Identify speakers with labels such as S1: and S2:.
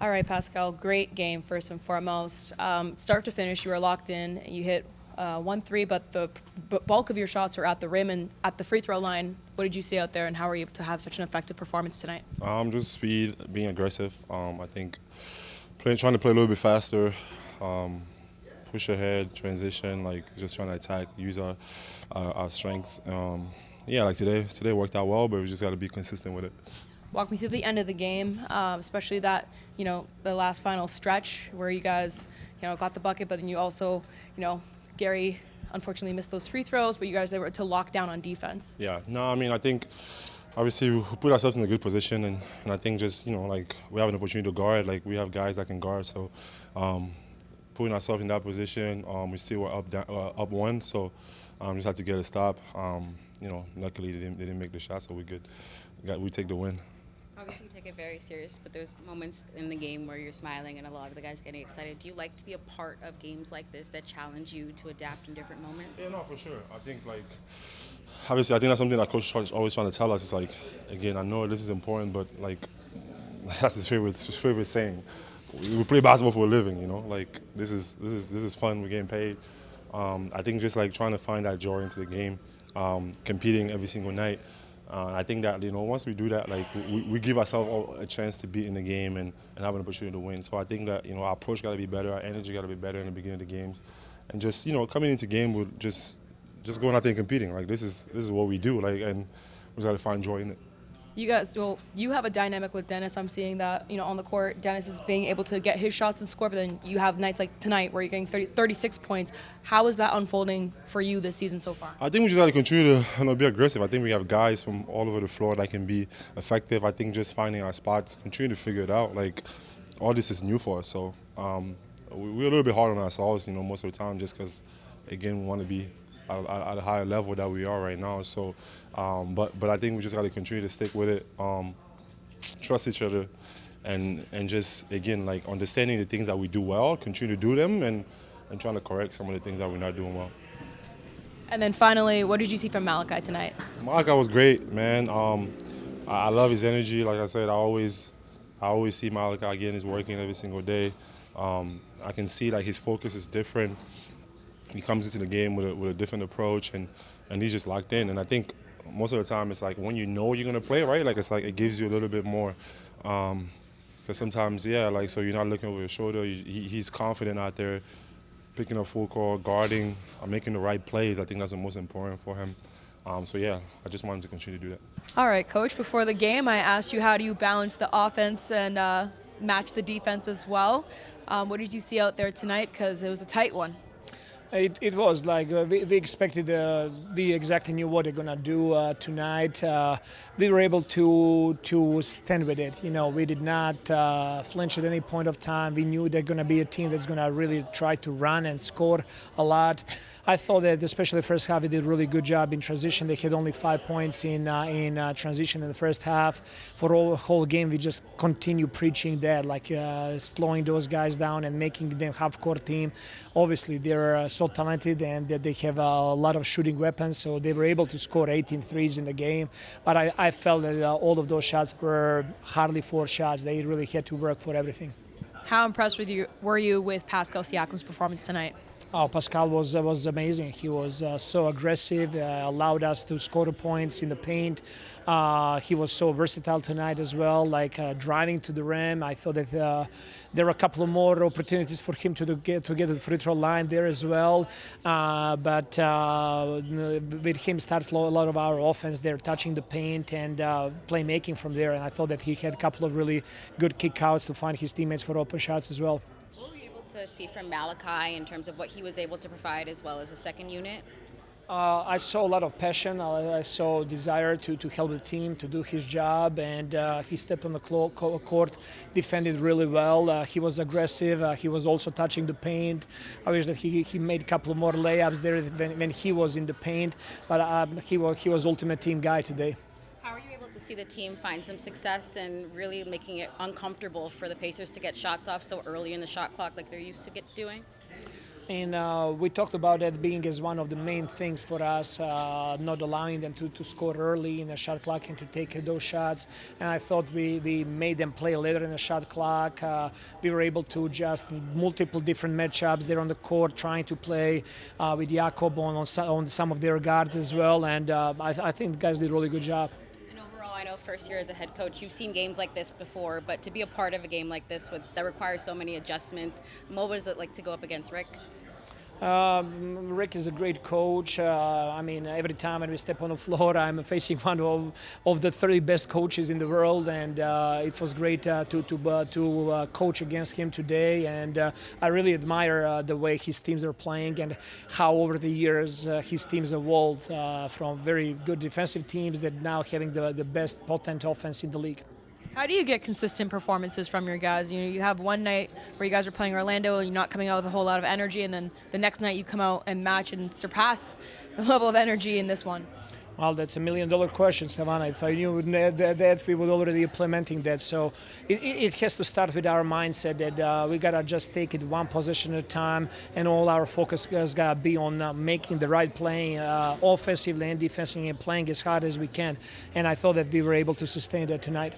S1: All right, Pascal, great game first and foremost. Start to finish, you were locked in. You hit 1-3, but the bulk of your shots were at the rim and at the free throw line. What did you see out there, and how were you able to have such an effective performance tonight?
S2: Just speed, being aggressive. I think trying to play a little bit faster, push ahead, transition, like just trying to attack, use our strengths. Yeah, like today worked out well, but we just got to be consistent with it.
S1: Walk me through the end of the game, especially that, the last final stretch where you guys, got the bucket, but then you also, Gary unfortunately missed those free throws, but you guys were able to lock down on defense.
S2: Yeah, no, I mean, I think obviously we put ourselves in a good position, and I think just, like we have an opportunity to guard, like we have guys that can guard, so putting ourselves in that position, we still were up one, so just had to get a stop. Luckily they didn't make the shot, so we're good. We take the win.
S3: Obviously, you take it very serious, but there's moments in the game where you're smiling and a lot of the guys getting excited. Do you like to be a part of games like this that challenge you to adapt in different moments?
S2: Yeah, no, for sure. I think, obviously, I think that's something that Coach is always trying to tell us. It's like, again, I know this is important, but, that's his favorite saying. We play basketball for a living, Like, this is fun. We're getting paid. I think just, trying to find that joy into the game, competing every single night. I think that, once we do that, we give ourselves a chance to be in the game and have an opportunity to win. So I think that, our approach got to be better, our energy got to be better in the beginning of the games. And just, coming into game with just going out there and competing. Like, this is what we do, and we got to find joy in it.
S1: You guys, you have a dynamic with Dennis. I'm seeing that, on the court, Dennis is being able to get his shots and score, but then you have nights like tonight where you're getting 36 points. How is that unfolding for you this season so far?
S2: I think we just got to continue to be aggressive. I think we have guys from all over the floor that can be effective. I think just finding our spots, continue to figure it out. All this is new for us, so we're a little bit hard on ourselves, most of the time, just because, again, we want to be at a higher level that we are right now. So, but I think we just got to continue to stick with it, trust each other, and just, again, understanding the things that we do well, continue to do them, and trying to correct some of the things that we're not doing well.
S1: And then finally, what did you see from Malachi tonight?
S2: Malachi was great, man. I love his energy. Like I said, I always see Malachi again. He's working every single day. I can see his focus is different. He comes into the game with a different approach, and he's just locked in. And I think most of the time it's when you know you're gonna play, right? It gives you a little bit more. Because sometimes, so you're not looking over your shoulder. He's confident out there, picking up full court, guarding, making the right plays. I think that's the most important for him. I just want him to continue to do that.
S1: All right, Coach, before the game, I asked you how do you balance the offense and match the defense as well. What did you see out there tonight? Because it was a tight one.
S4: It was we expected, we exactly knew what they're gonna do tonight. We were able to stand with it. We did not flinch at any point of time. We knew they're gonna be a team that's gonna really try to run and score a lot. I thought that especially the first half, they did a really good job in transition. They had only 5 points in transition in the first half. For the whole game, we just continue preaching that, slowing those guys down and making them half-court team. Obviously, they're so talented and they have a lot of shooting weapons, so they were able to score 18 threes in the game. But I felt that all of those shots were hardly 4 shots. They really had to work for everything.
S1: How impressed were you with Pascal Siakam's performance tonight?
S4: Oh, Pascal was amazing. He was so aggressive, allowed us to score the points in the paint. He was so versatile tonight as well, driving to the rim. I thought that there were a couple of more opportunities for him to get to the free throw line there as well. But with him starts a lot of our offense there, touching the paint and playmaking from there. And I thought that he had a couple of really good kickouts to find his teammates for open shots as well.
S3: To see from Malachi in terms of what he was able to provide as well as a second unit?
S4: I saw a lot of passion. I saw desire to help the team, to do his job, and he stepped on the court, defended really well. He was aggressive. He was also touching the paint. I wish that he made a couple of more layups there when he was in the paint, but he was ultimate team guy today.
S3: How are you able to see the team find some success and really making it uncomfortable for the Pacers to get shots off so early in the shot clock like they're used to doing?
S4: And we talked about that being as one of the main things for us, not allowing them to score early in the shot clock and to take those shots. And I thought we made them play later in the shot clock. We were able to just multiple different matchups there on the court, trying to play with Jakob on some of their guards as well. And I think the guys did a really good job.
S3: And overall, I know first year as a head coach, you've seen games like this before, but to be a part of a game like this that requires so many adjustments, what was it like to go up against Rick?
S4: Rick is a great coach. I mean, every time when we step on the floor, I'm facing one of the 30 best coaches in the world, and it was great to coach against him today. And I really admire the way his teams are playing and how over the years his teams evolved from very good defensive teams that now having the best potent offense in the league.
S1: How do you get consistent performances from your guys? You know, you have one night where you guys are playing Orlando and you're not coming out with a whole lot of energy, and then the next night you come out and match and surpass the level of energy in this one.
S4: Well, that's $1 million question, Savannah. If I knew that, we would already implementing that. So it has to start with our mindset that we gotta just take it one possession at a time, and all our focus has gotta be on making the right play, offensively and defensively, and playing as hard as we can. And I thought that we were able to sustain that tonight.